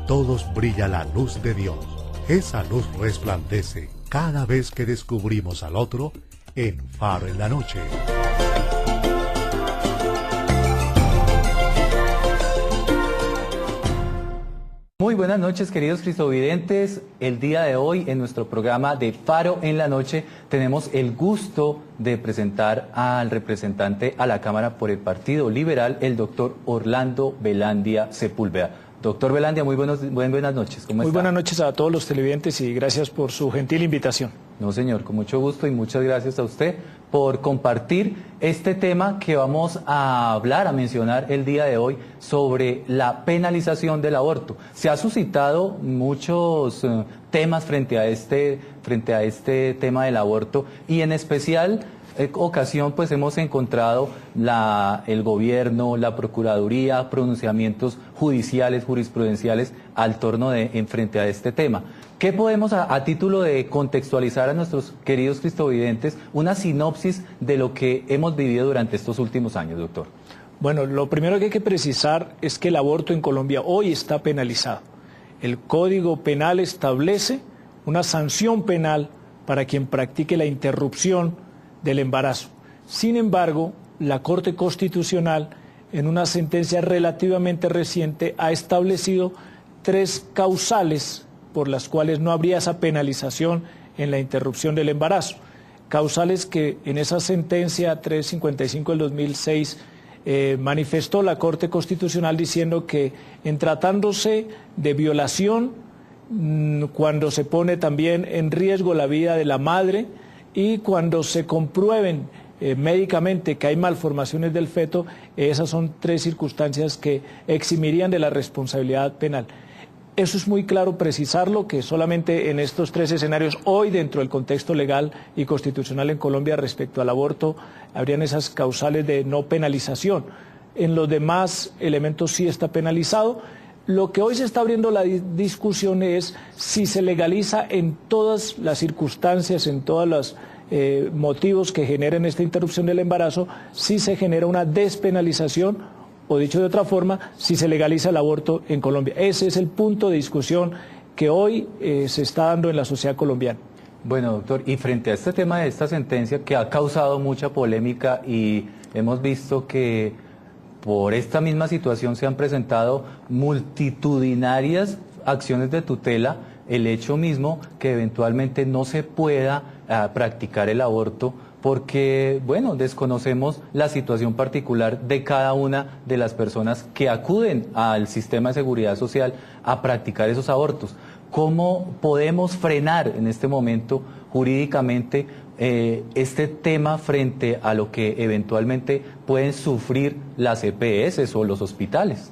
todos brilla la luz de Dios. Esa luz resplandece cada vez que descubrimos al otro en Faro en la Noche. Muy buenas noches, queridos cristovidentes. El día de hoy, en nuestro programa de Faro en la Noche, tenemos el gusto de presentar al representante a la Cámara por el Partido Liberal, el doctor Orlando Velandia Sepúlveda. Doctor Velandia, muy buenas noches. ¿Cómo está? Muy buenas noches a todos los televidentes y gracias por su gentil invitación. No, señor, con mucho gusto y muchas gracias a usted por compartir este tema que vamos a hablar, a mencionar el día de hoy sobre la penalización del aborto. Se ha suscitado muchos temas frente a este tema del aborto y en especial ocasión pues hemos encontrado el gobierno, la procuraduría, pronunciamientos judiciales, jurisprudenciales al torno en frente a este tema. ¿Qué podemos, a título de contextualizar a nuestros queridos cristovidentes, una sinopsis de lo que hemos vivido durante estos últimos años, doctor? Bueno, lo primero que hay que precisar es que el aborto en Colombia hoy está penalizado. El Código Penal establece una sanción penal para quien practique la interrupción del embarazo. Sin embargo, la Corte Constitucional, en una sentencia relativamente reciente, ha establecido 3 causales por las cuales no habría esa penalización en la interrupción del embarazo. Causales que en esa sentencia 355 del 2006 manifestó la Corte Constitucional diciendo que en tratándose de violación, cuando se pone también en riesgo la vida de la madre y cuando se comprueben médicamente que hay malformaciones del feto, esas son 3 circunstancias que eximirían de la responsabilidad penal. Eso es muy claro precisarlo, que solamente en estos 3 escenarios, hoy dentro del contexto legal y constitucional en Colombia respecto al aborto, habrían esas causales de no penalización. En los demás elementos sí está penalizado. Lo que hoy se está abriendo la discusión es si se legaliza en todas las circunstancias, en todos los motivos que generen esta interrupción del embarazo, si se genera una despenalización, o dicho de otra forma, si se legaliza el aborto en Colombia. Ese es el punto de discusión que hoy se está dando en la sociedad colombiana. Bueno, doctor, y frente a este tema de esta sentencia que ha causado mucha polémica y hemos visto que por esta misma situación se han presentado multitudinarias acciones de tutela, el hecho mismo que eventualmente no se pueda practicar el aborto porque, bueno, desconocemos la situación particular de cada una de las personas que acuden al sistema de seguridad social a practicar esos abortos. ¿Cómo podemos frenar en este momento jurídicamente este tema frente a lo que eventualmente pueden sufrir las EPS o los hospitales?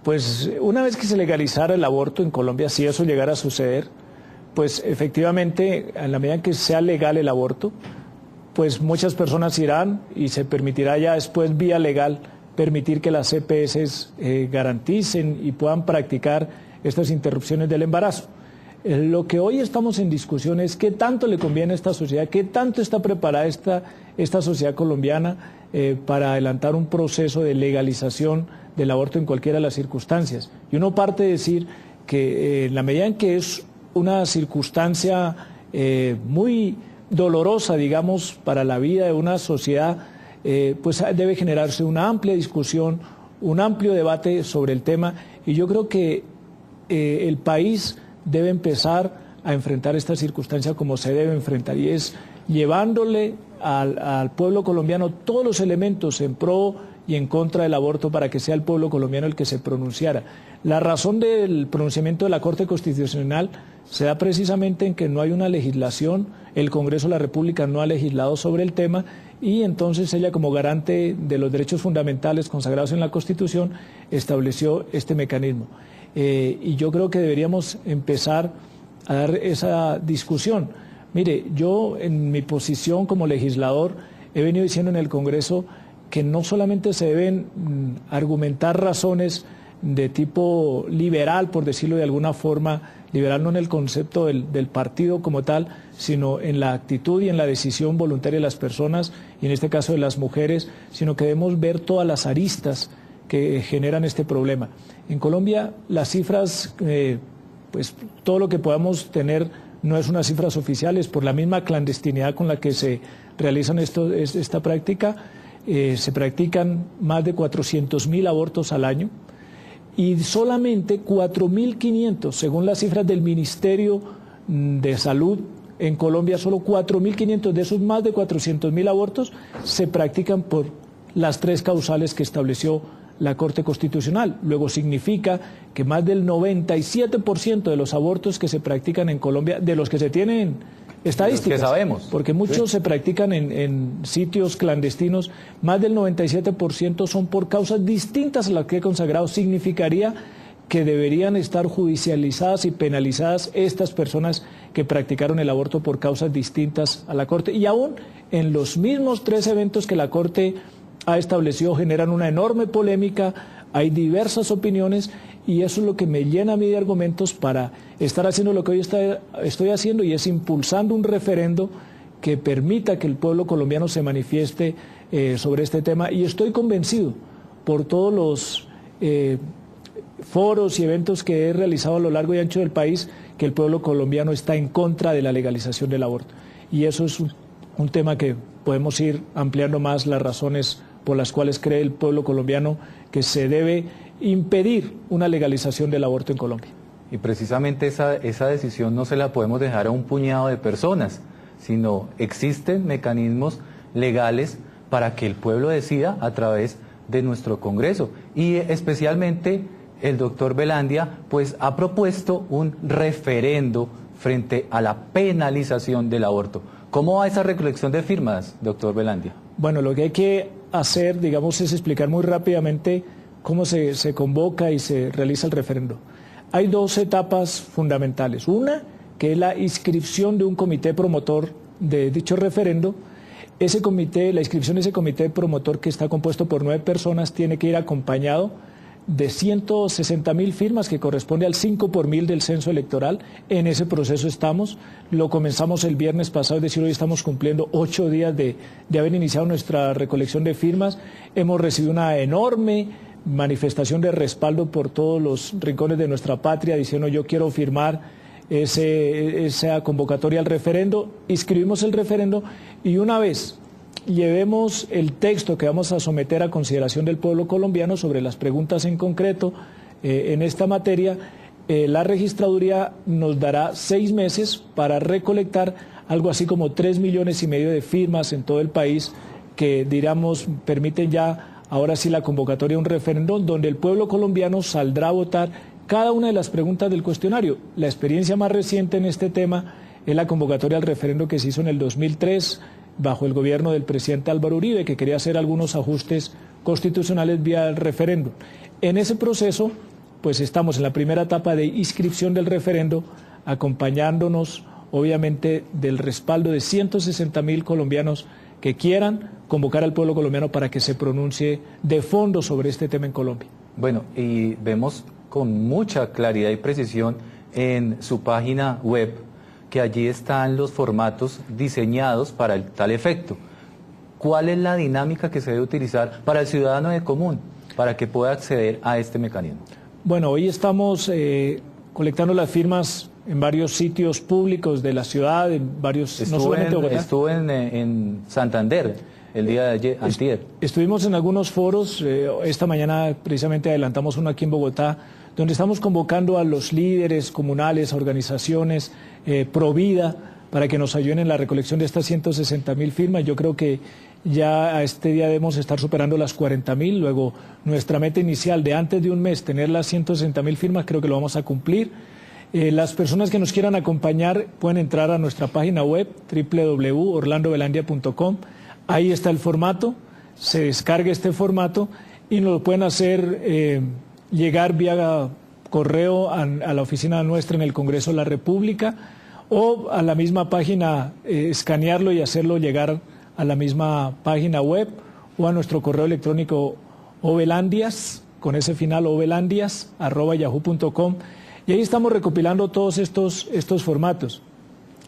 Pues una vez que se legalizara el aborto en Colombia, si eso llegara a suceder, pues efectivamente, en la medida en que sea legal el aborto, pues muchas personas irán y se permitirá ya después vía legal permitir que las EPS garanticen y puedan practicar estas interrupciones del embarazo. Lo que hoy estamos en discusión es qué tanto le conviene a esta sociedad, qué tanto está preparada esta sociedad colombiana para adelantar un proceso de legalización del aborto en cualquiera de las circunstancias. Y uno parte de decir que en la medida en que es una circunstancia muy dolorosa, digamos, para la vida de una sociedad, pues debe generarse una amplia discusión, un amplio debate sobre el tema, y yo creo que el país debe empezar a enfrentar esta circunstancia como se debe enfrentar, y es llevándole al pueblo colombiano todos los elementos en pro y en contra del aborto para que sea el pueblo colombiano el que se pronunciara. La razón del pronunciamiento de la Corte Constitucional se da precisamente en que no hay una legislación, el Congreso de la República no ha legislado sobre el tema y entonces ella, como garante de los derechos fundamentales consagrados en la Constitución, estableció este mecanismo. Y yo creo que deberíamos empezar a dar esa discusión. Mire, yo en mi posición como legislador he venido diciendo en el Congreso que no solamente se deben argumentar razones de tipo liberal, por decirlo de alguna forma, liberal no en el concepto del partido como tal, sino en la actitud y en la decisión voluntaria de las personas, y en este caso de las mujeres, sino que debemos ver todas las aristas que generan este problema. En Colombia las cifras, pues todo lo que podamos tener no es unas cifras oficiales, por la misma clandestinidad con la que se realizan esta práctica, se practican más de 400.000 abortos al año y solamente 4.500, según las cifras del Ministerio de Salud en Colombia, solo 4.500 de esos más de 400.000 abortos se practican por las 3 causales que estableció la Corte Constitucional. Luego significa que más del 97% de los abortos que se practican en Colombia, de los que se tienen estadísticas, que sabemos, porque muchos se practican en sitios clandestinos, más del 97% son por causas distintas a las que he consagrado. Significaría que deberían estar judicializadas y penalizadas estas personas que practicaron el aborto por causas distintas a la Corte. Y aún en los mismos 3 eventos que la Corte ha establecido generan una enorme polémica, hay diversas opiniones y eso es lo que me llena a mí de argumentos para estar haciendo lo que hoy estoy haciendo, y es impulsando un referendo que permita que el pueblo colombiano se manifieste sobre este tema. Y estoy convencido por todos los foros y eventos que he realizado a lo largo y ancho del país que el pueblo colombiano está en contra de la legalización del aborto. Y eso es un tema que podemos ir ampliando más, las razones por las cuales cree el pueblo colombiano que se debe impedir una legalización del aborto en Colombia. Y precisamente esa decisión no se la podemos dejar a un puñado de personas, sino existen mecanismos legales para que el pueblo decida a través de nuestro Congreso. Y especialmente el doctor Velandia pues ha propuesto un referendo frente a la penalización del aborto. ¿Cómo va esa recolección de firmas, doctor Velandia? Bueno, lo que hay que hacer, digamos, es explicar muy rápidamente cómo se convoca y se realiza el referendo. Hay 2 etapas fundamentales. Una, que es la inscripción de un comité promotor de dicho referendo. Ese comité, la inscripción de ese comité promotor, que está compuesto por 9 personas, tiene que ir acompañado de 160.000 firmas, que corresponde al 5 por 1000 del censo electoral. En ese proceso estamos, lo comenzamos el viernes pasado, es decir, hoy estamos cumpliendo 8 días de haber iniciado nuestra recolección de firmas. Hemos recibido una enorme manifestación de respaldo por todos los rincones de nuestra patria, diciendo yo quiero firmar esa convocatoria al referendo. Inscribimos el referendo y una vez llevemos el texto que vamos a someter a consideración del pueblo colombiano sobre las preguntas en concreto en esta materia, la registraduría nos dará 6 meses para recolectar algo así como 3,5 millones de firmas en todo el país que, digamos, permiten ya ahora sí la convocatoria de un referéndum donde el pueblo colombiano saldrá a votar cada una de las preguntas del cuestionario. La experiencia más reciente en este tema es la convocatoria al referendo que se hizo en el 2003 bajo el gobierno del presidente Álvaro Uribe, que quería hacer algunos ajustes constitucionales vía el referéndum. En ese proceso, pues estamos en la primera etapa de inscripción del referendo, acompañándonos obviamente del respaldo de 160.000 colombianos que quieran convocar al pueblo colombiano para que se pronuncie de fondo sobre este tema en Colombia. Bueno, y vemos con mucha claridad y precisión en su página web que allí están los formatos diseñados para tal efecto. ¿Cuál es la dinámica que se debe utilizar para el ciudadano de común para que pueda acceder a este mecanismo? Bueno, hoy estamos colectando las firmas en varios sitios públicos de la ciudad, en varios, no solamente Bogotá. Estuve en Santander el día de antier. Estuvimos en algunos foros, esta mañana precisamente adelantamos uno aquí en Bogotá, donde estamos convocando a los líderes comunales, a organizaciones, Provida, para que nos ayuden en la recolección de estas 160.000 firmas. Yo creo que ya a este día debemos estar superando las 40.000. Luego, nuestra meta inicial de antes de un mes tener las 160.000 firmas, creo que lo vamos a cumplir. Las personas que nos quieran acompañar pueden entrar a nuestra página web www.orlandovelandia.com. Ahí está el formato, se descarga este formato y nos lo pueden hacer llegar vía correo a la oficina nuestra en el Congreso de la República, o a la misma página, escanearlo y hacerlo llegar a la misma página web, o a nuestro correo electrónico ovelandias, con ese final ovelandias@yahoo.com, y ahí estamos recopilando todos estos formatos.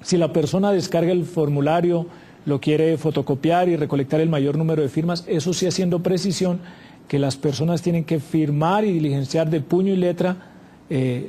Si la persona descarga el formulario, lo quiere fotocopiar y recolectar el mayor número de firmas, eso sí haciendo precisión que las personas tienen que firmar y diligenciar de puño y letra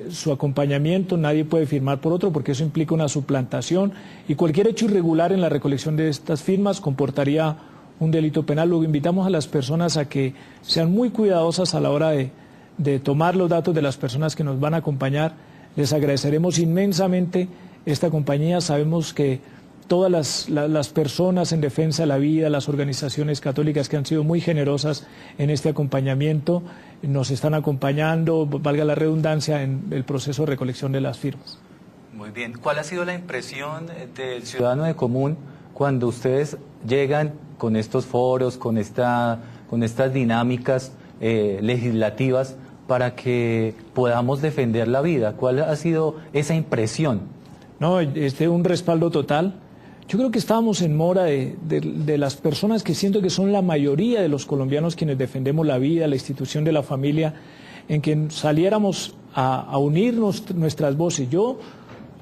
su acompañamiento. Nadie puede firmar por otro porque eso implica una suplantación, y cualquier hecho irregular en la recolección de estas firmas comportaría un delito penal. Luego invitamos a las personas a que sean muy cuidadosas a la hora de tomar los datos de las personas que nos van a acompañar. Les agradeceremos inmensamente esta compañía. Sabemos que todas las personas en defensa de la vida, las organizaciones católicas que han sido muy generosas en este acompañamiento, nos están acompañando, valga la redundancia, en el proceso de recolección de las firmas. Muy bien. ¿Cuál ha sido la impresión del ciudadano de común cuando ustedes llegan con estos foros, con estas dinámicas legislativas para que podamos defender la vida? ¿Cuál ha sido esa impresión? No, un respaldo total. Yo creo que estábamos en mora de las personas que siento que son la mayoría de los colombianos quienes defendemos la vida, la institución de la familia, en que saliéramos a unirnos nuestras voces. Yo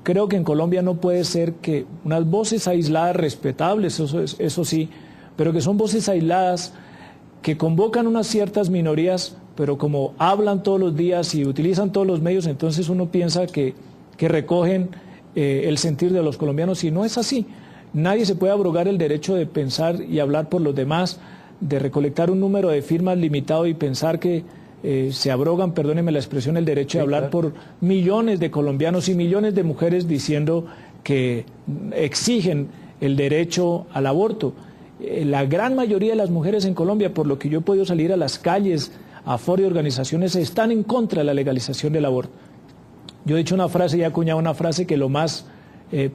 creo que en Colombia no puede ser que unas voces aisladas, respetables, eso sí, pero que son voces aisladas que convocan unas ciertas minorías, pero como hablan todos los días y utilizan todos los medios, entonces uno piensa que recogen el sentir de los colombianos, y no es así. Nadie se puede abrogar el derecho de pensar y hablar por los demás, de recolectar un número de firmas limitado y pensar que se abrogan, perdónenme la expresión, el derecho de hablar por millones de colombianos y millones de mujeres diciendo que exigen el derecho al aborto. La gran mayoría de las mujeres en Colombia, por lo que yo he podido salir a las calles, a foros y organizaciones, están en contra de la legalización del aborto. Yo he dicho una frase y he acuñado una frase que lo más,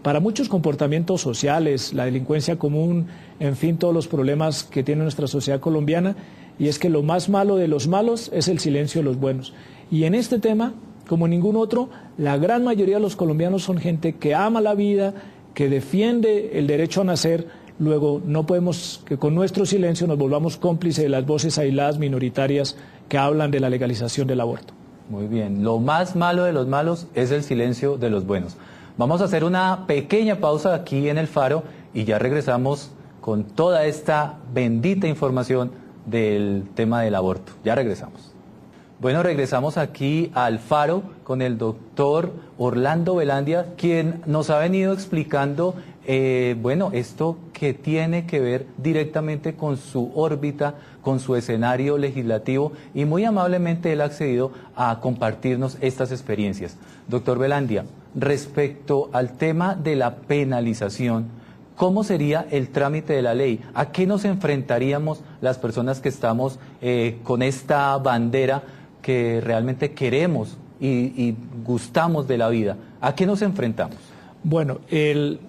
para muchos comportamientos sociales, la delincuencia común, en fin, todos los problemas que tiene nuestra sociedad colombiana, y es que lo más malo de los malos es el silencio de los buenos. Y en este tema, como en ningún otro, la gran mayoría de los colombianos son gente que ama la vida, que defiende el derecho a nacer. Luego no podemos que con nuestro silencio nos volvamos cómplices de las voces aisladas minoritarias que hablan de la legalización del aborto. Muy bien, lo más malo de los malos es el silencio de los buenos. Vamos a hacer una pequeña pausa aquí en El Faro y ya regresamos con toda esta bendita información del tema del aborto. Ya regresamos. Bueno, regresamos aquí al Faro con el doctor Orlando Velandia, quien nos ha venido explicando, esto que tiene que ver directamente con su órbita, con su escenario legislativo, y muy amablemente él ha accedido a compartirnos estas experiencias. Doctor Velandia, respecto al tema de la penalización, ¿cómo sería el trámite de la ley? ¿A qué nos enfrentaríamos las personas que estamos con esta bandera que realmente queremos y gustamos de la vida? ¿A qué nos enfrentamos? Bueno,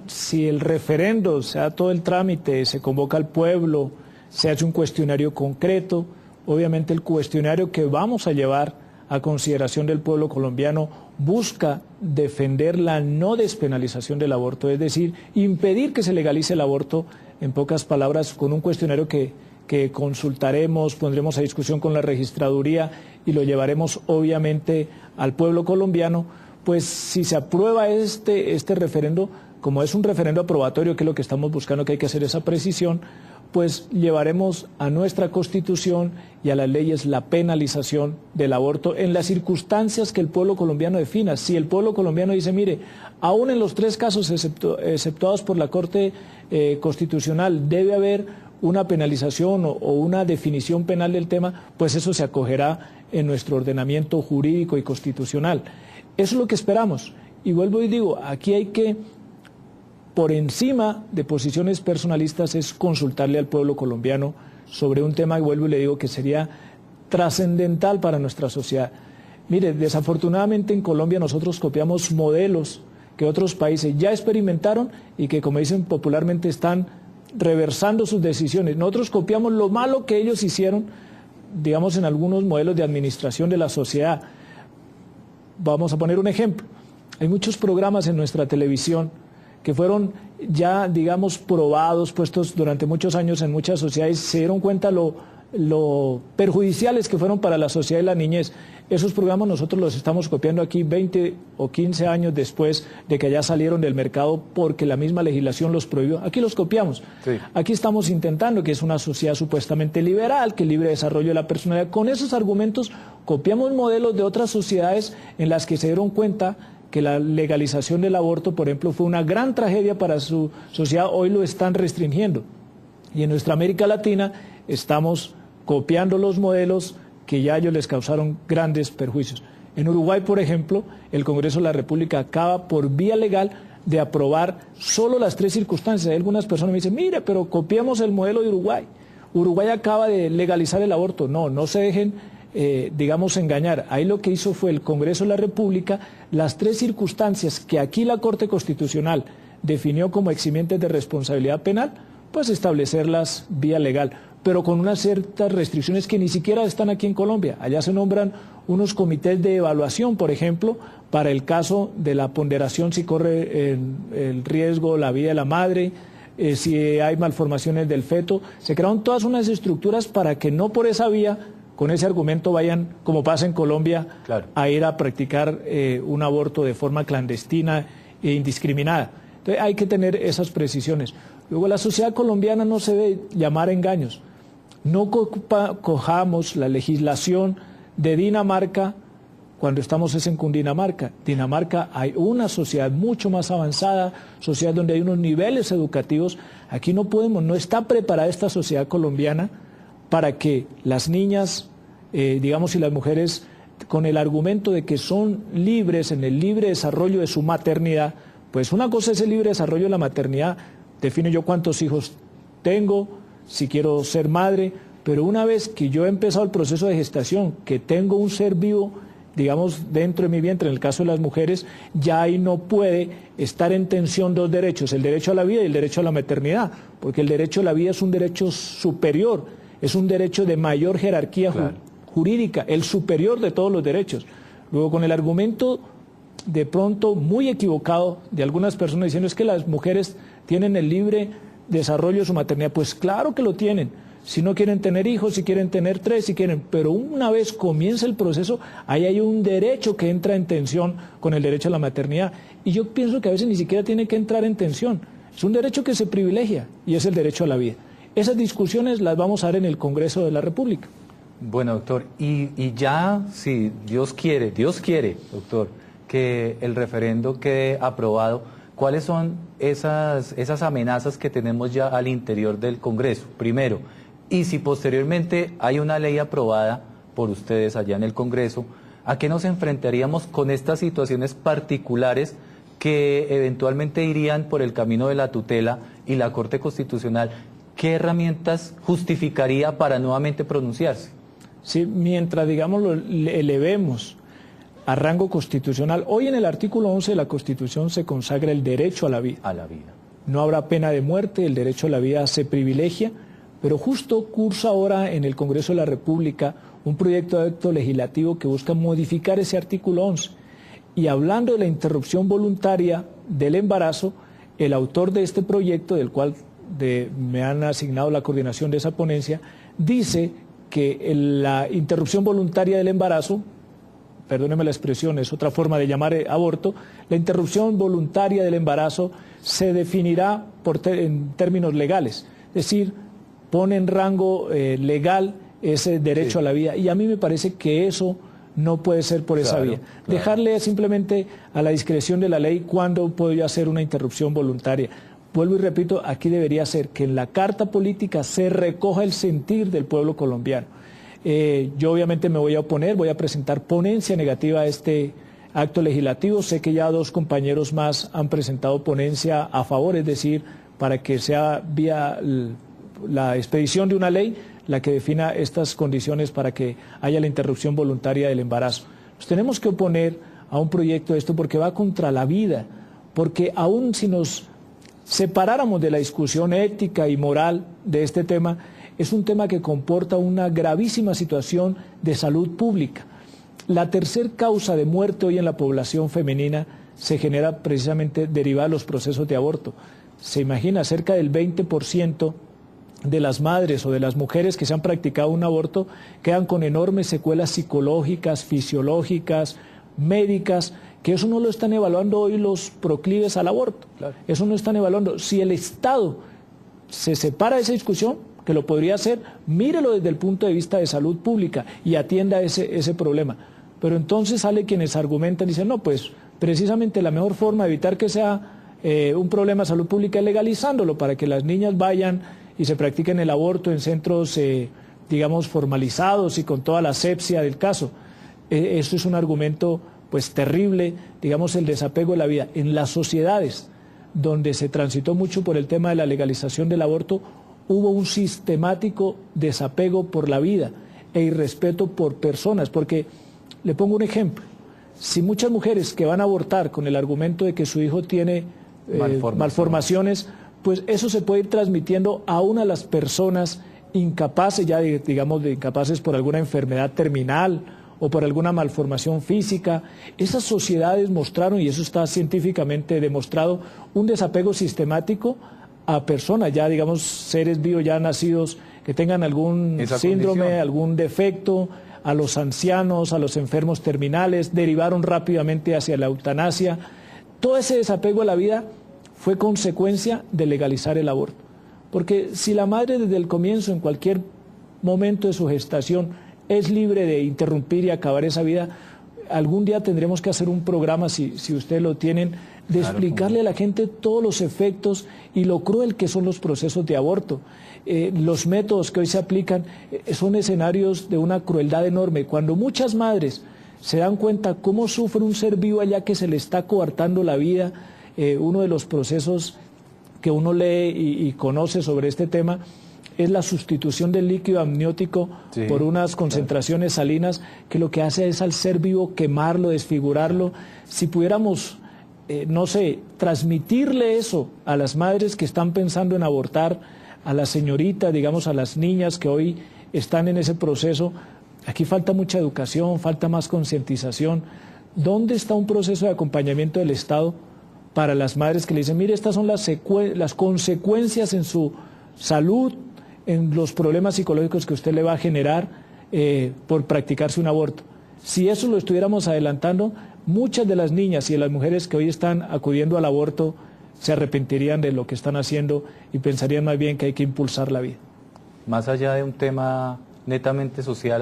si el referendo, se da todo el trámite, se convoca al pueblo, se hace un cuestionario concreto, obviamente el cuestionario que vamos a llevar a consideración del pueblo colombiano busca defender la no despenalización del aborto, es decir, impedir que se legalice el aborto, en pocas palabras, con un cuestionario que consultaremos, pondremos a discusión con la registraduría y lo llevaremos obviamente al pueblo colombiano. Pues si se aprueba este referendo, como es un referendo aprobatorio, que es lo que estamos buscando, que hay que hacer esa precisión, pues llevaremos a nuestra Constitución y a las leyes la penalización del aborto en las circunstancias que el pueblo colombiano defina. Si el pueblo colombiano dice, mire, aún en los 3 casos exceptuados por la Corte Constitucional debe haber una penalización o una definición penal del tema, pues eso se acogerá en nuestro ordenamiento jurídico y constitucional. Eso es lo que esperamos. Y vuelvo y digo, aquí hay que, por encima de posiciones personalistas, es consultarle al pueblo colombiano sobre un tema, y vuelvo y le digo que sería trascendental para nuestra sociedad. Mire, desafortunadamente en Colombia nosotros copiamos modelos que otros países ya experimentaron y que, como dicen popularmente, están reversando sus decisiones. Nosotros copiamos lo malo que ellos hicieron, digamos, en algunos modelos de administración de la sociedad. Vamos a poner un ejemplo. Hay muchos programas en nuestra televisión que fueron ya, digamos, probados, puestos durante muchos años en muchas sociedades, se dieron cuenta lo lo perjudiciales que fueron para la sociedad y la niñez. Esos programas nosotros los estamos copiando aquí 20 o 15 años después de que ya salieron del mercado porque la misma legislación los prohibió. Aquí los copiamos. Sí. Aquí estamos intentando que es una sociedad supuestamente liberal, que libre desarrollo de la personalidad. Con esos argumentos copiamos modelos de otras sociedades en las que se dieron cuenta que la legalización del aborto, por ejemplo, fue una gran tragedia para su sociedad. Hoy lo están restringiendo. Y en nuestra América Latina estamos copiando los modelos que ya a ellos les causaron grandes perjuicios. En Uruguay, por ejemplo, el Congreso de la República acaba por vía legal de aprobar solo las 3 circunstancias. Hay algunas personas me dicen, mire, pero copiamos el modelo de Uruguay. Uruguay acaba de legalizar el aborto. No, no se dejen, digamos, engañar. Ahí lo que hizo fue el Congreso de la República, las 3 circunstancias que aquí la Corte Constitucional definió como eximientes de responsabilidad penal, pues establecerlas vía legal, pero con unas ciertas restricciones que ni siquiera están aquí en Colombia. Allá se nombran unos comités de evaluación, por ejemplo, para el caso de la ponderación, si corre el riesgo la vida de la madre, si hay malformaciones del feto. Se crearon todas unas estructuras para que no por esa vía, con ese argumento, vayan, como pasa en Colombia, claro, a ir a practicar un aborto de forma clandestina e indiscriminada. Entonces hay que tener esas precisiones. Luego, la sociedad colombiana no se debe llamar a engaños. No cojamos la legislación de Dinamarca cuando estamos en Cundinamarca. Dinamarca hay una sociedad mucho más avanzada, sociedad donde hay unos niveles educativos. Aquí no podemos, no está preparada esta sociedad colombiana para que las niñas, digamos, y las mujeres, con el argumento de que son libres en el libre desarrollo de su maternidad, pues una cosa es el libre desarrollo de la maternidad, defino yo cuántos hijos tengo, si quiero ser madre, pero una vez que yo he empezado el proceso de gestación, que tengo un ser vivo, digamos, dentro de mi vientre, en el caso de las mujeres, ya ahí no puede estar en tensión 2 derechos, el derecho a la vida y el derecho a la maternidad, porque el derecho a la vida es un derecho superior, es un derecho de mayor jerarquía jurídica, el superior de todos los derechos. Luego, con el argumento de pronto muy equivocado de algunas personas diciendo es que las mujeres tienen el libre desarrollo de su maternidad, pues claro que lo tienen. Si no quieren tener hijos, si quieren tener 3, si quieren, pero una vez comienza el proceso, ahí hay un derecho que entra en tensión con el derecho a la maternidad. Y yo pienso que a veces ni siquiera tiene que entrar en tensión. Es un derecho que se privilegia y es el derecho a la vida. Esas discusiones las vamos a dar en el Congreso de la República. Bueno, doctor, y ya, si Dios quiere, doctor, que el referendo quede aprobado, ¿cuáles son esas amenazas que tenemos ya al interior del Congreso? Primero, y si posteriormente hay una ley aprobada por ustedes allá en el Congreso, ¿a qué nos enfrentaríamos con estas situaciones particulares que eventualmente irían por el camino de la tutela y la Corte Constitucional? ¿Qué herramientas justificaría para nuevamente pronunciarse? Sí, mientras, digamos, lo elevemos a rango constitucional. Hoy en el artículo 11 de la Constitución se consagra el derecho a la vida. A la vida. No habrá pena de muerte, el derecho a la vida se privilegia, pero justo cursa ahora en el Congreso de la República un proyecto de acto legislativo que busca modificar ese artículo 11. Y hablando de la interrupción voluntaria del embarazo, el autor de este proyecto, del cual me han asignado la coordinación de esa ponencia, dice que la interrupción voluntaria del embarazo, perdóneme la expresión, es otra forma de llamar aborto, la interrupción voluntaria del embarazo se definirá en términos legales, es decir, pone en rango legal ese derecho a la vida, y a mí me parece que eso no puede ser por esa vía. Dejarle simplemente a la discreción de la ley cuándo puedo yo hacer una interrupción voluntaria. Vuelvo y repito, aquí debería ser que en la Carta Política se recoja el sentir del pueblo colombiano. Yo obviamente me voy a oponer, voy a presentar ponencia negativa a este acto legislativo. Sé que ya 2 compañeros más han presentado ponencia a favor, es decir, para que sea vía la expedición de una ley la que defina estas condiciones para que haya la interrupción voluntaria del embarazo. Nos tenemos que oponer a un proyecto de esto porque va contra la vida, porque aún si nos separáramos de la discusión ética y moral de este tema, es un tema que comporta una gravísima situación de salud pública. La tercera causa de muerte hoy en la población femenina se genera precisamente derivada de los procesos de aborto. Se imagina cerca del 20% de las madres o de las mujeres que se han practicado un aborto quedan con enormes secuelas psicológicas, fisiológicas, médicas, que eso no lo están evaluando hoy los proclives al aborto. Claro. Eso no están evaluando. Si el Estado se separa de esa discusión, que lo podría hacer, mírelo desde el punto de vista de salud pública y atienda ese problema. Pero entonces sale quienes argumentan y dicen, no, pues precisamente la mejor forma de evitar que sea un problema de salud pública es legalizándolo para que las niñas vayan y se practiquen el aborto en centros, digamos, formalizados y con toda la asepsia del caso. Esto es un argumento pues terrible, digamos, el desapego de la vida. En las sociedades donde se transitó mucho por el tema de la legalización del aborto, hubo un sistemático desapego por la vida e irrespeto por personas, porque, le pongo un ejemplo, si muchas mujeres que van a abortar con el argumento de que su hijo tiene malformaciones, pues eso se puede ir transmitiendo aún a las personas incapaces, ya digamos, de incapaces por alguna enfermedad terminal o por alguna malformación física. Esas sociedades mostraron, y eso está científicamente demostrado, un desapego sistemático a personas, ya digamos, seres vivos ya nacidos que tengan algún síndrome, algún defecto, a los ancianos, a los enfermos terminales, derivaron rápidamente hacia la eutanasia. Todo ese desapego a la vida fue consecuencia de legalizar el aborto. Porque si la madre desde el comienzo, en cualquier momento de su gestación, es libre de interrumpir y acabar esa vida, algún día tendremos que hacer un programa, si ustedes lo tienen, de explicarle a la gente todos los efectos y lo cruel que son los procesos de aborto. Los métodos que hoy se aplican son escenarios de una crueldad enorme. Cuando muchas madres se dan cuenta cómo sufre un ser vivo allá que se le está coartando la vida, uno de los procesos que uno lee y conoce sobre este tema es la sustitución del líquido amniótico por unas concentraciones salinas, que lo que hace es al ser vivo quemarlo, desfigurarlo. Si pudiéramos, no sé, transmitirle eso a las madres que están pensando en abortar, a las señoritas, digamos, a las niñas que hoy están en ese proceso, aquí falta mucha educación, falta más concientización. ¿Dónde está un proceso de acompañamiento del Estado para las madres que le dicen, mire, estas son las consecuencias en su salud, en los problemas psicológicos que usted le va a generar por practicarse un aborto? Si eso lo estuviéramos adelantando, muchas de las niñas y de las mujeres que hoy están acudiendo al aborto se arrepentirían de lo que están haciendo y pensarían más bien que hay que impulsar la vida. Más allá de un tema netamente social,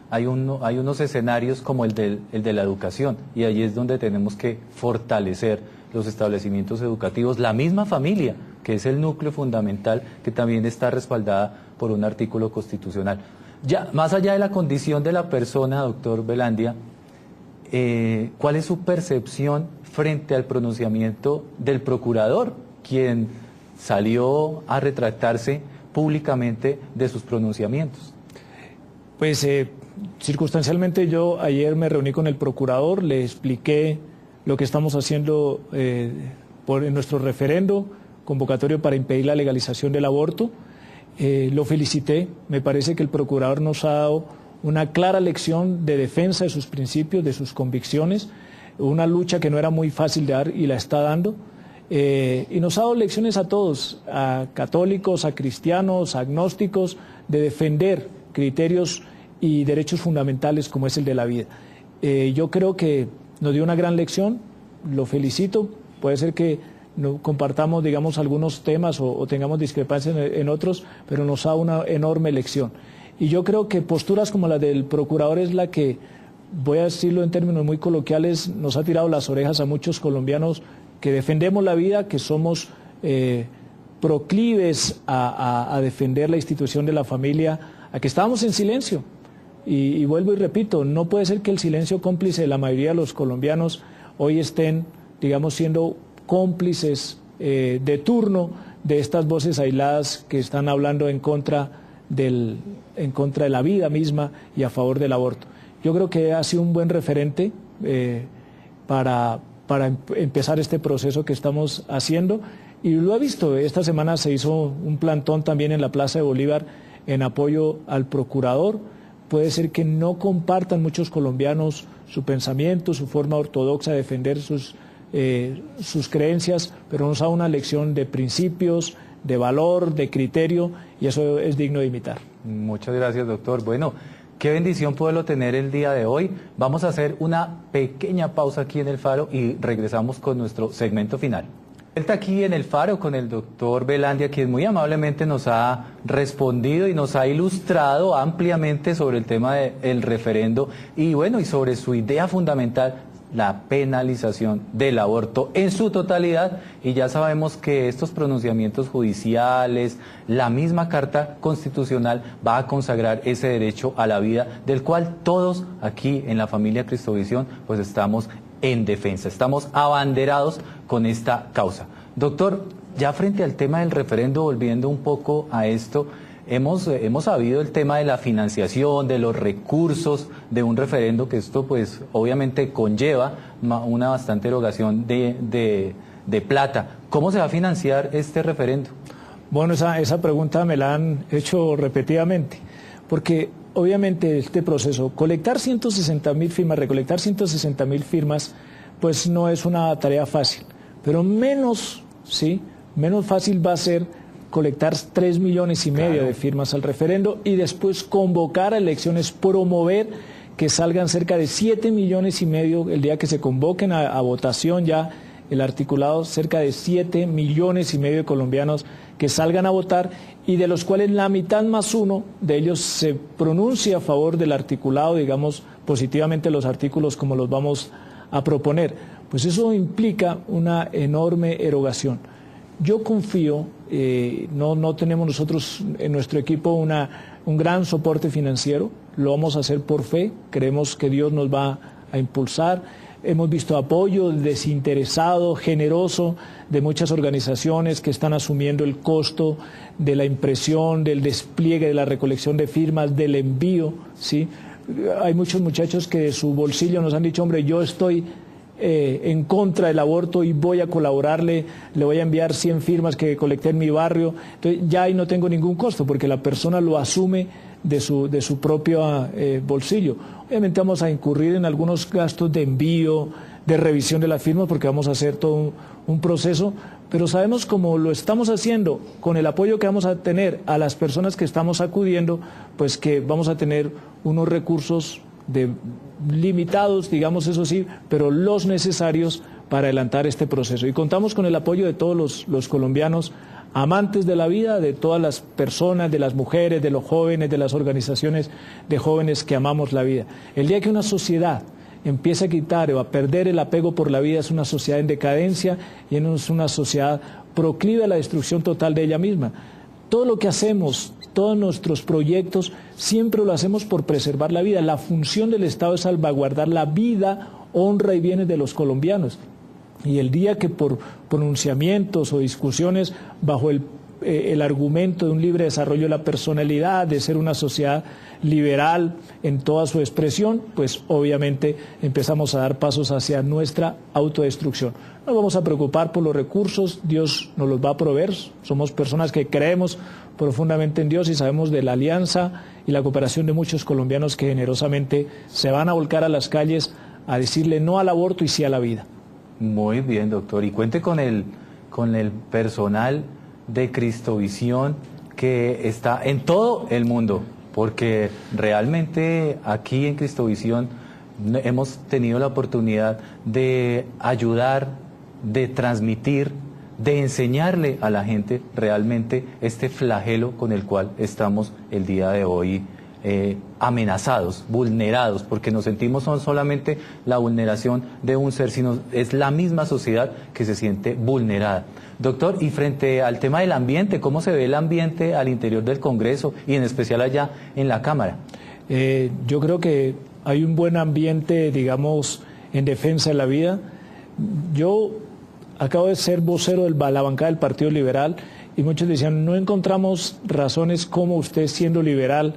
hay unos escenarios como el de la educación, y allí es donde tenemos que fortalecer los establecimientos educativos, la misma familia, que es el núcleo fundamental, que también está respaldada por un artículo constitucional. Ya, más allá de la condición de la persona, doctor Velandia, ¿cuál es su percepción frente al pronunciamiento del procurador, quien salió a retractarse públicamente de sus pronunciamientos? Pues circunstancialmente yo ayer me reuní con el procurador, le expliqué lo que estamos haciendo en nuestro referendo convocatorio para impedir la legalización del aborto. Lo felicité, me parece que el procurador nos ha dado una clara lección de defensa de sus principios, de sus convicciones, una lucha que no era muy fácil de dar y la está dando. Y nos ha dado lecciones a todos, a católicos, a cristianos, a agnósticos, de defender criterios y derechos fundamentales como es el de la vida. Yo creo que nos dio una gran lección, lo felicito, puede ser que no compartamos, digamos, algunos temas o tengamos discrepancias en otros, pero nos ha dado una enorme lección. Y yo creo que posturas como la del procurador es la que, voy a decirlo en términos muy coloquiales, nos ha tirado las orejas a muchos colombianos que defendemos la vida, que somos proclives a defender la institución de la familia, a que estábamos en silencio. Y vuelvo y repito, no puede ser que el silencio cómplice de la mayoría de los colombianos hoy estén, digamos, siendo cómplices de turno de estas voces aisladas que están hablando en contra de la vida misma y a favor del aborto. Yo creo que ha sido un buen referente para empezar este proceso que estamos haciendo, y lo he visto. Esta semana se hizo un plantón también en la Plaza de Bolívar en apoyo al procurador. Puede ser que no compartan muchos colombianos su pensamiento, su forma ortodoxa de defender sus creencias, pero nos da una lección de principios, de valor, de criterio, y eso es digno de imitar. Muchas gracias, doctor. Bueno, qué bendición poderlo tener el día de hoy. Vamos a hacer una pequeña pausa aquí en El Faro y regresamos con nuestro segmento final. Está aquí en El Faro con el doctor Velandia, quien muy amablemente nos ha respondido y nos ha ilustrado ampliamente sobre el tema del referendo y bueno, y sobre su idea fundamental, la penalización del aborto en su totalidad. Y ya sabemos que estos pronunciamientos judiciales, la misma Carta Constitucional va a consagrar ese derecho a la vida, del cual todos aquí en la familia Cristovisión pues estamos en defensa, estamos abanderados con esta causa. Doctor, ya frente al tema del referendo, volviendo un poco a esto, hemos sabido el tema de la financiación, de los recursos de un referendo, que esto pues obviamente conlleva una bastante erogación de plata. ¿Cómo se va a financiar este referendo? Bueno, esa pregunta me la han hecho repetidamente, porque obviamente este proceso, colectar 160.000 firmas, recolectar 160.000 firmas, pues no es una tarea fácil, pero menos fácil va a ser colectar 3,5 millones de firmas al referendo y después convocar a elecciones, promover que salgan cerca de 7,5 millones el día que se convoquen a votación ya el articulado, cerca de 7,5 millones de colombianos que salgan a votar y de los cuales la mitad más uno de ellos se pronuncia a favor del articulado, digamos positivamente los artículos como los vamos a proponer. Pues eso implica una enorme erogación. Yo confío, no tenemos nosotros en nuestro equipo un gran soporte financiero, lo vamos a hacer por fe, creemos que Dios nos va a impulsar. Hemos visto apoyo desinteresado, generoso, de muchas organizaciones que están asumiendo el costo de la impresión, del despliegue, de la recolección de firmas, del envío, ¿sí? Hay muchos muchachos que de su bolsillo nos han dicho, hombre, yo estoy en contra del aborto y voy a colaborarle, le voy a enviar 100 firmas que colecté en mi barrio. Entonces ya ahí no tengo ningún costo porque la persona lo asume de su propio bolsillo. Obviamente vamos a incurrir en algunos gastos de envío, de revisión de las firmas porque vamos a hacer todo un proceso, pero sabemos cómo lo estamos haciendo, con el apoyo que vamos a tener a las personas que estamos acudiendo, pues que vamos a tener unos recursos limitados, digamos eso sí, pero los necesarios para adelantar este proceso. Y contamos con el apoyo de todos los colombianos amantes de la vida, de todas las personas, de las mujeres, de los jóvenes, de las organizaciones de jóvenes que amamos la vida. El día que una sociedad empieza a quitar o a perder el apego por la vida, es una sociedad en decadencia y es una sociedad proclive a la destrucción total de ella misma. Todo lo que hacemos, todos nuestros proyectos, siempre lo hacemos por preservar la vida. La función del Estado es salvaguardar la vida, honra y bienes de los colombianos. Y el día que por pronunciamientos o discusiones bajo el argumento de un libre desarrollo de la personalidad, de ser una sociedad liberal en toda su expresión, pues obviamente empezamos a dar pasos hacia nuestra autodestrucción. No nos vamos a preocupar por los recursos, Dios nos los va a proveer, somos personas que creemos profundamente en Dios y sabemos de la alianza y la cooperación de muchos colombianos que generosamente se van a volcar a las calles a decirle no al aborto y sí a la vida. Muy bien, doctor. Y cuente con el personal de Cristovisión que está en todo el mundo, porque realmente aquí en Cristovisión hemos tenido la oportunidad de ayudar, de transmitir, de enseñarle a la gente realmente este flagelo con el cual estamos el día de hoy amenazados, vulnerados, porque nos sentimos no solamente la vulneración de un ser, sino es la misma sociedad que se siente vulnerada. Doctor, y frente al tema del ambiente, ¿cómo se ve el ambiente al interior del Congreso y en especial allá en la Cámara? Yo creo que hay un buen ambiente, digamos, en defensa de la vida. Yo acabo de ser vocero de la bancada del Partido Liberal y muchos decían, no encontramos razones como usted siendo liberal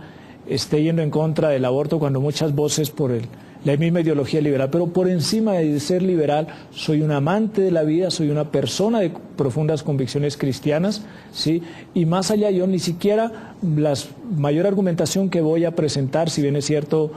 esté yendo en contra del aborto cuando muchas voces por la misma ideología liberal, pero por encima de ser liberal soy un amante de la vida, soy una persona de profundas convicciones cristianas, ¿sí? Y más allá yo ni siquiera la mayor argumentación que voy a presentar, si bien es cierto,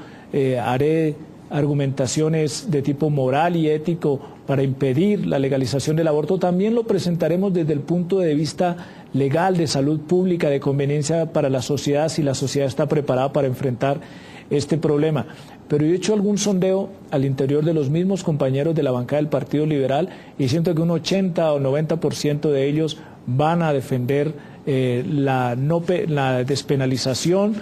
haré argumentaciones de tipo moral y ético para impedir la legalización del aborto, también lo presentaremos desde el punto de vista legal, de salud pública, de conveniencia para la sociedad, si la sociedad está preparada para enfrentar este problema. Pero yo he hecho algún sondeo al interior de los mismos compañeros de la bancada del Partido Liberal y siento que un 80 o 90% de ellos van a defender la despenalización,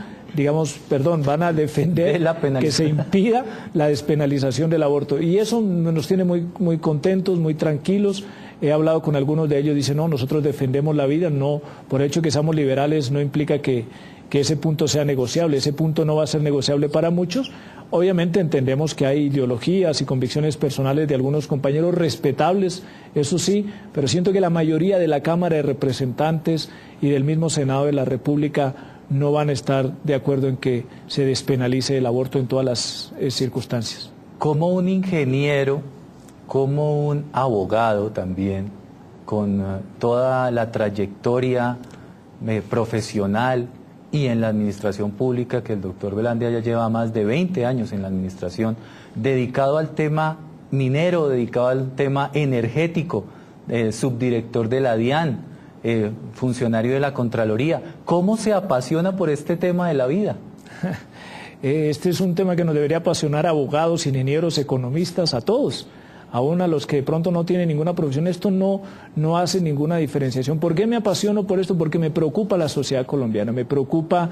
van a defender que se impida la despenalización del aborto. Y eso nos tiene muy contentos, muy tranquilos. He hablado con algunos de ellos, dicen, no, nosotros defendemos la vida, no, por hecho que seamos liberales no implica que ese punto sea negociable, ese punto no va a ser negociable para muchos. Obviamente entendemos que hay ideologías y convicciones personales de algunos compañeros respetables, eso sí, pero siento que la mayoría de la Cámara de Representantes y del mismo Senado de la República no van a estar de acuerdo en que se despenalice el aborto en todas las circunstancias. Como un ingeniero, como un abogado también, con toda la trayectoria profesional y en la administración pública, que el doctor Velandia ya lleva más de 20 años en la administración, dedicado al tema minero, dedicado al tema energético, subdirector de la DIAN, funcionario de la Contraloría. ¿Cómo se apasiona por este tema de la vida? Este es un tema que nos debería apasionar a abogados, ingenieros, economistas, a todos. Aún a los que de pronto no tienen ninguna profesión, esto no hace ninguna diferenciación. ¿Por qué me apasiono por esto? Porque me preocupa la sociedad colombiana, me preocupa.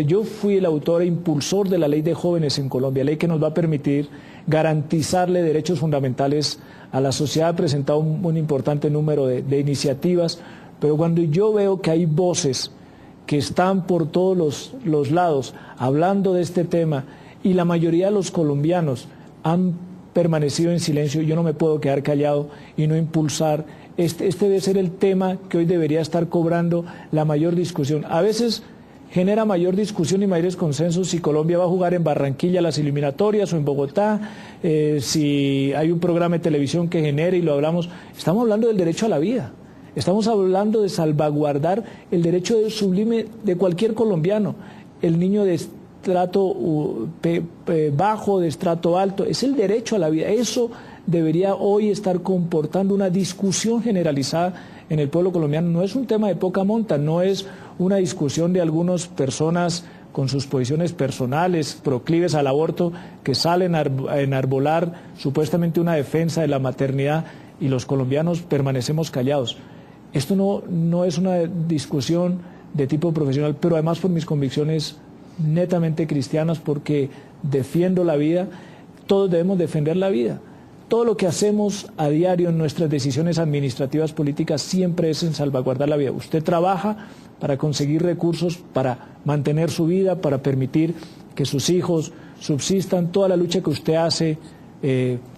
Yo fui el autor e impulsor de la Ley de Jóvenes en Colombia, ley que nos va a permitir garantizarle derechos fundamentales a la sociedad. He presentado un importante número de iniciativas, pero cuando yo veo que hay voces que están por todos los lados hablando de este tema y la mayoría de los colombianos han permanecido en silencio, yo no me puedo quedar callado y no impulsar. Este debe ser el tema que hoy debería estar cobrando la mayor discusión. A veces genera mayor discusión y mayores consensos si Colombia va a jugar en Barranquilla las eliminatorias o en Bogotá, si hay un programa de televisión que genere y lo hablamos. Estamos hablando del derecho a la vida. Estamos hablando de salvaguardar el derecho sublime de cualquier colombiano. El niño de estrato bajo, de estrato alto, es el derecho a la vida. Eso debería hoy estar comportando una discusión generalizada en el pueblo colombiano. No es un tema de poca monta, no es una discusión de algunas personas con sus posiciones personales, proclives al aborto, que salen a enarbolar supuestamente una defensa de la maternidad y los colombianos permanecemos callados. Esto no es una discusión de tipo profesional, pero además por mis convicciones netamente cristianas, porque defiendo la vida. Todos debemos defender la vida. Todo lo que hacemos a diario en nuestras decisiones administrativas políticas siempre es en salvaguardar la vida. Usted trabaja para conseguir recursos para mantener su vida, para permitir que sus hijos subsistan. Toda la lucha que usted hace,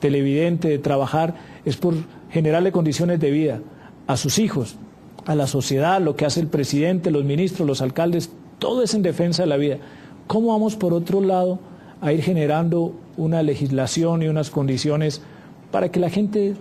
televidente, de trabajar, es por generarle condiciones de vida a sus hijos, a la sociedad. Lo que hace el presidente, los ministros, los alcaldes, todo es en defensa de la vida. ¿Cómo vamos, por otro lado, a ir generando una legislación y unas condiciones para que la gente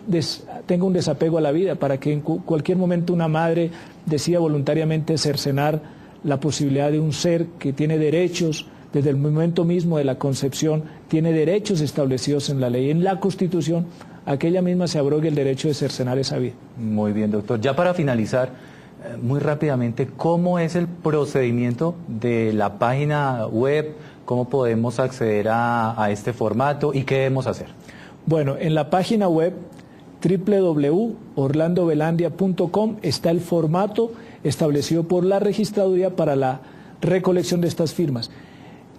tenga un desapego a la vida, para que en cualquier momento una madre decida voluntariamente cercenar la posibilidad de un ser que tiene derechos desde el momento mismo de la concepción, tiene derechos establecidos en la ley, en la Constitución, a que ella misma se abrogue el derecho de cercenar esa vida? Muy bien, doctor. Ya para finalizar, muy rápidamente, ¿cómo es el procedimiento de la página web? ¿Cómo podemos acceder a este formato y qué debemos hacer? Bueno, en la página web www.orlandovelandia.com está el formato establecido por la registraduría para la recolección de estas firmas.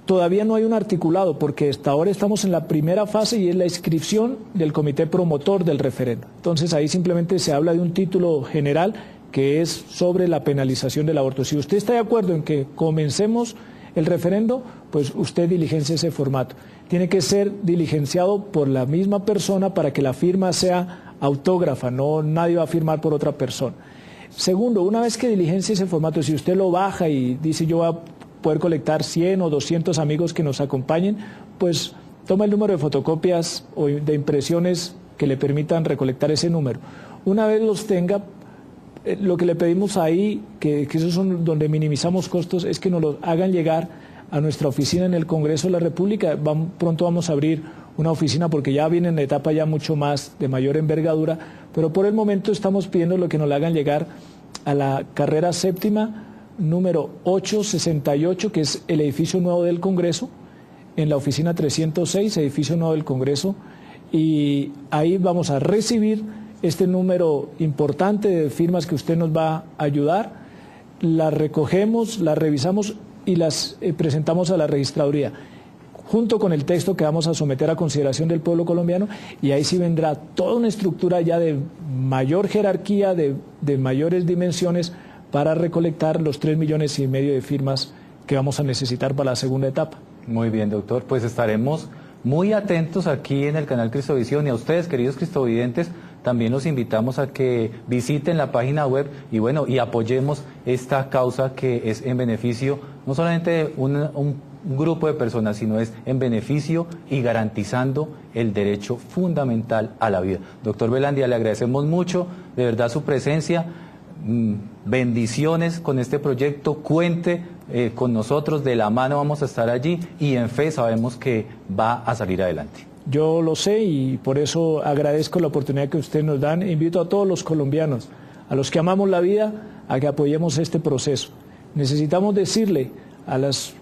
Todavía no hay un articulado porque hasta ahora estamos en la primera fase y es la inscripción del comité promotor del referendo. Entonces ahí simplemente se habla de un título general que es sobre la penalización del aborto. Si usted está de acuerdo en que comencemos el referendo, pues usted diligencia ese formato. Tiene que ser diligenciado por la misma persona para que la firma sea autógrafa, nadie va a firmar por otra persona. Segundo, una vez que diligencia ese formato, si usted lo baja y dice yo voy a poder colectar 100 o 200 amigos que nos acompañen, pues toma el número de fotocopias o de impresiones que le permitan recolectar ese número. Una vez los tenga, lo que le pedimos ahí, que esos son donde minimizamos costos, es que nos los hagan llegar a nuestra oficina en el Congreso de la República. Pronto vamos a abrir una oficina porque ya viene en la etapa ya mucho más de mayor envergadura, pero por el momento estamos pidiendo lo que nos la hagan llegar a la carrera séptima, número 868, que es el edificio nuevo del Congreso, en la oficina 306, edificio nuevo del Congreso, y ahí vamos a recibir este número importante de firmas que usted nos va a ayudar, las recogemos, las revisamos y las presentamos a la registraduría, junto con el texto que vamos a someter a consideración del pueblo colombiano, y ahí sí vendrá toda una estructura ya de mayor jerarquía, de mayores dimensiones, para recolectar los 3,5 millones de firmas que vamos a necesitar para la segunda etapa. Muy bien, doctor, pues estaremos muy atentos aquí en el canal Cristovisión, y a ustedes, queridos cristovidentes, también los invitamos a que visiten la página web y bueno, y apoyemos esta causa que es en beneficio no solamente de un grupo de personas, sino es en beneficio y garantizando el derecho fundamental a la vida. Doctor Velandia, le agradecemos mucho, de verdad, su presencia. Bendiciones con este proyecto, cuente con nosotros, de la mano vamos a estar allí, y en fe sabemos que va a salir adelante. Yo lo sé y por eso agradezco la oportunidad que ustedes nos dan. Invito a todos los colombianos, a los que amamos la vida, a que apoyemos este proceso. Necesitamos decirle a las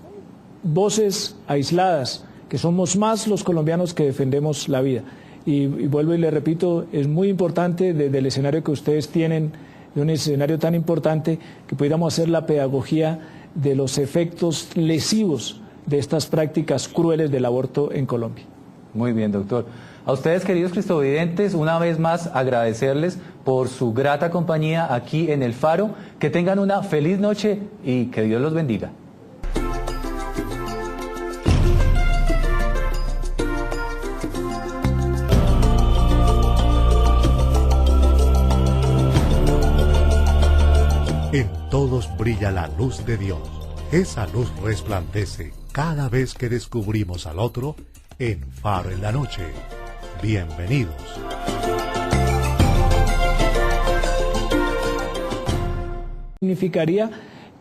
voces aisladas que somos más los colombianos que defendemos la vida. Y vuelvo y le repito, es muy importante desde el escenario que ustedes tienen, de un escenario tan importante, que pudiéramos hacer la pedagogía de los efectos lesivos de estas prácticas crueles del aborto en Colombia. Muy bien, doctor. A ustedes, queridos cristovidentes, una vez más agradecerles por su grata compañía aquí en El Faro. Que tengan una feliz noche y que Dios los bendiga. En todos brilla la luz de Dios. Esa luz resplandece cada vez que descubrimos al otro en Faro en la Noche. Bienvenidos. Significaría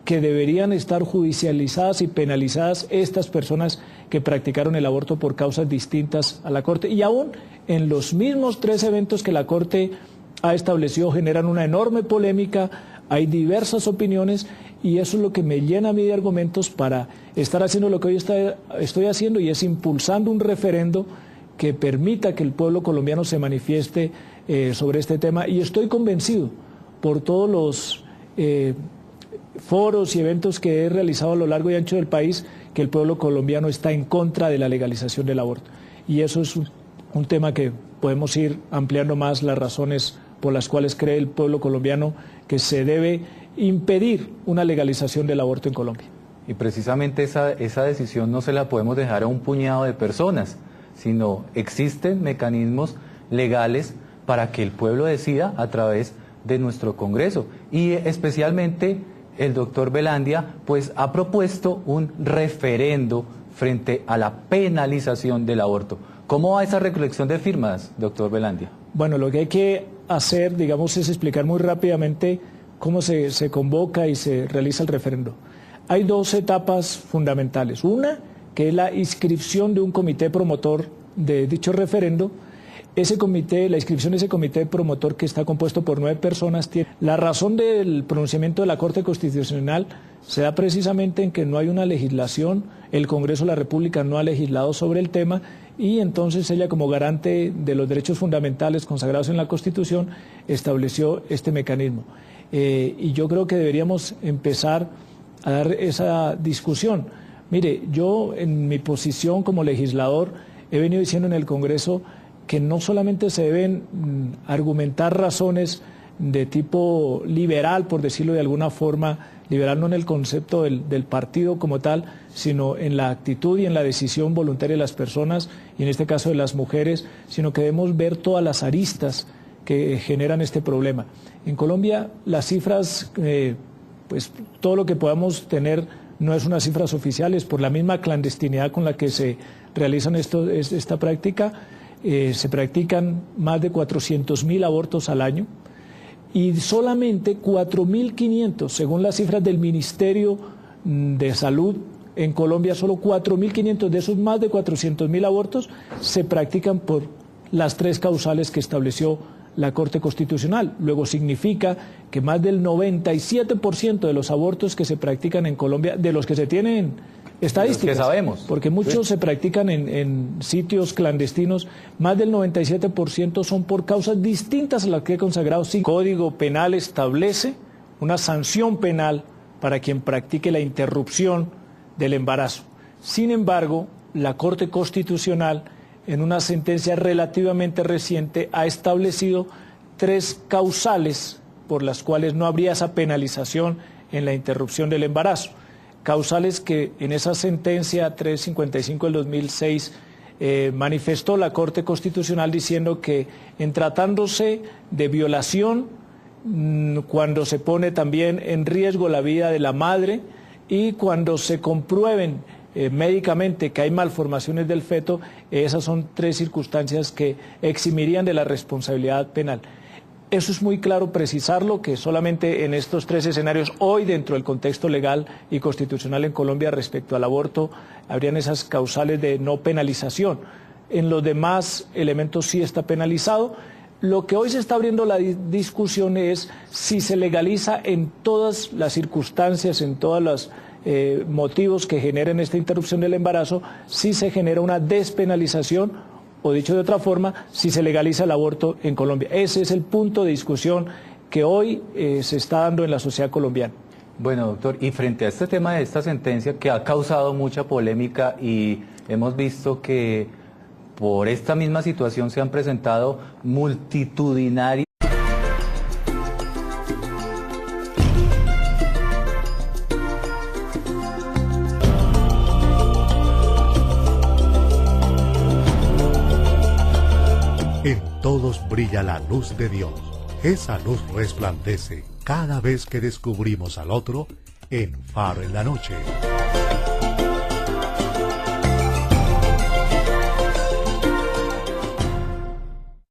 que deberían estar judicializadas y penalizadas estas personas que practicaron el aborto por causas distintas a la Corte, y aún en los mismos 3 eventos que la Corte ha establecido generan una enorme polémica, hay diversas opiniones, y eso es lo que me llena a mí de argumentos para estar haciendo lo que hoy estoy haciendo, y es impulsando un referendo que permita que el pueblo colombiano se manifieste sobre este tema, y estoy convencido por todos los foros y eventos que he realizado a lo largo y ancho del país que el pueblo colombiano está en contra de la legalización del aborto, y eso es un tema que podemos ir ampliando más, las razones por las cuales cree el pueblo colombiano que se debe impedir una legalización del aborto en Colombia. Y precisamente esa decisión no se la podemos dejar a un puñado de personas, sino existen mecanismos legales para que el pueblo decida a través de nuestro Congreso. Y especialmente el doctor Velandia pues ha propuesto un referendo frente a la penalización del aborto. ¿Cómo va esa recolección de firmas, doctor Velandia? Bueno, lo que hay que hacer, digamos, es explicar muy rápidamente cómo se convoca y se realiza el referendo. Hay 2 etapas fundamentales. Una, que es la inscripción de un comité promotor de dicho referendo. Ese comité, la inscripción de ese comité promotor, que está compuesto por 9 personas, tiene la razón del pronunciamiento de la Corte Constitucional se da precisamente en que no hay una legislación, el Congreso de la República no ha legislado sobre el tema, y entonces ella, como garante de los derechos fundamentales consagrados en la Constitución, estableció este mecanismo. Y yo creo que deberíamos empezar a dar esa discusión. Mire, yo en mi posición como legislador he venido diciendo en el Congreso que no solamente se deben argumentar razones de tipo liberal, por decirlo de alguna forma, liberal no en el concepto del partido como tal, sino en la actitud y en la decisión voluntaria de las personas, y en este caso de las mujeres, sino que debemos ver todas las aristas que generan este problema. En Colombia las cifras, pues todo lo que podamos tener no es unas cifras oficiales, por la misma clandestinidad con la que se realizan esta práctica. Se practican más de 400.000 abortos al año, y solamente 4.500, según las cifras del Ministerio de Salud, en Colombia solo 4.500 de esos más de 400.000 abortos se practican por las 3 causales que estableció la Corte Constitucional. Luego significa que más del 97% de los abortos que se practican en Colombia, de los que se tienen estadísticas, que sabemos, porque muchos se practican en sitios clandestinos, más del 97% son por causas distintas a las que he consagrado. Sí, el Código Penal establece una sanción penal para quien practique la interrupción del embarazo. Sin embargo, la Corte Constitucional, en una sentencia relativamente reciente, ha establecido 3 causales por las cuales no habría esa penalización en la interrupción del embarazo. Causales que en esa sentencia 355 del 2006 manifestó la Corte Constitucional diciendo que en tratándose de violación, cuando se pone también en riesgo la vida de la madre y cuando se comprueben médicamente que hay malformaciones del feto, esas son 3 circunstancias que eximirían de la responsabilidad penal. Eso es muy claro precisarlo, que solamente en estos 3 escenarios, hoy dentro del contexto legal y constitucional en Colombia respecto al aborto, habrían esas causales de no penalización. En los demás elementos sí está penalizado. Lo que hoy se está abriendo la discusión es si se legaliza en todas las circunstancias, en todos los motivos que generen esta interrupción del embarazo, si se genera una despenalización, o dicho de otra forma, si se legaliza el aborto en Colombia. Ese es el punto de discusión que hoy se está dando en la sociedad colombiana. Bueno, doctor, y frente a este tema de esta sentencia que ha causado mucha polémica y hemos visto que por esta misma situación se han presentado multitudinarias En todos brilla la luz de Dios. Esa luz resplandece cada vez que descubrimos al otro en Faro en la Noche.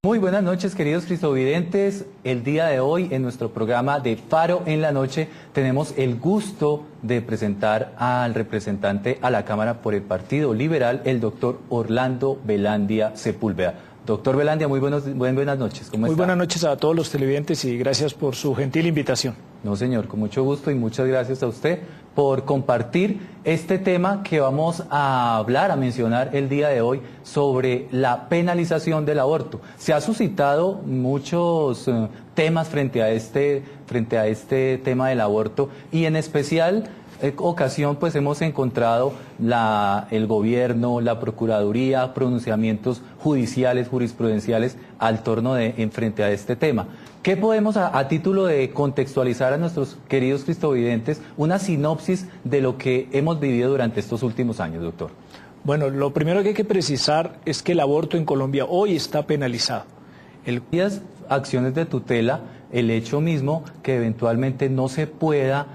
Muy buenas noches, queridos cristovidentes. El día de hoy, en nuestro programa de Faro en la Noche, tenemos el gusto de presentar al representante a la Cámara por el Partido Liberal, el doctor Orlando Velandia Sepúlveda. Doctor Velandia, muy buenas noches. ¿Cómo está? Muy buenas noches a todos los televidentes y gracias por su gentil invitación. No, señor, con mucho gusto y muchas gracias a usted por compartir este tema que vamos a hablar, a mencionar el día de hoy sobre la penalización del aborto. Se ha suscitado muchos temas frente a este tema del aborto y en especial ocasión pues hemos encontrado el gobierno, la procuraduría, pronunciamientos judiciales, jurisprudenciales al torno frente a este tema. ¿Qué podemos, a título de contextualizar a nuestros queridos cristovidentes, una sinopsis de lo que hemos vivido durante estos últimos años, doctor? Bueno, lo primero que hay que precisar es que el aborto en Colombia hoy está penalizado. Las acciones de tutela, el hecho mismo que eventualmente no se pueda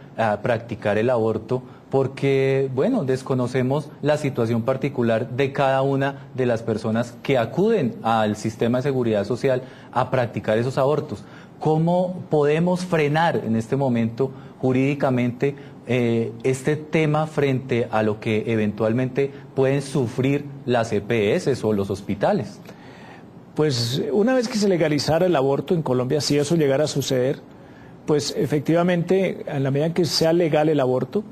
practicar el aborto porque, bueno, desconocemos la situación particular de cada una de las personas que acuden al sistema de seguridad social a practicar esos abortos. ¿Cómo podemos frenar en este momento jurídicamente este tema frente a lo que eventualmente pueden sufrir las EPS o los hospitales? Pues una vez que se legalizara el aborto en Colombia, si eso llegara a suceder, pues efectivamente, en la medida en que sea legal el aborto,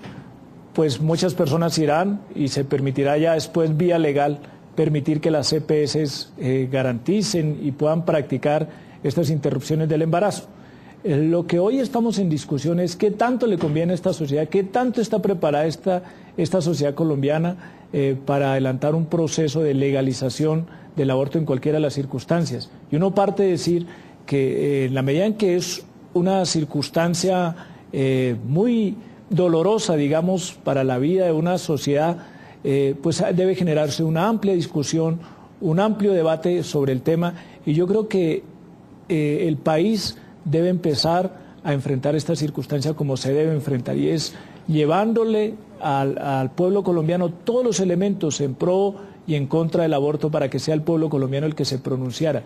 pues muchas personas irán y se permitirá ya después, vía legal, permitir que las EPS garanticen y puedan practicar estas interrupciones del embarazo. Lo que hoy estamos en discusión es qué tanto le conviene a esta sociedad, qué tanto está preparada esta sociedad colombiana para adelantar un proceso de legalización del aborto en cualquiera de las circunstancias. Y uno parte de decir que en la medida en que es una circunstancia muy dolorosa, digamos, para la vida de una sociedad, pues debe generarse una amplia discusión, un amplio debate sobre el tema, y yo creo que el país debe empezar a enfrentar esta circunstancia como se debe enfrentar, y es llevándole al pueblo colombiano todos los elementos en pro y en contra del aborto para que sea el pueblo colombiano el que se pronunciara.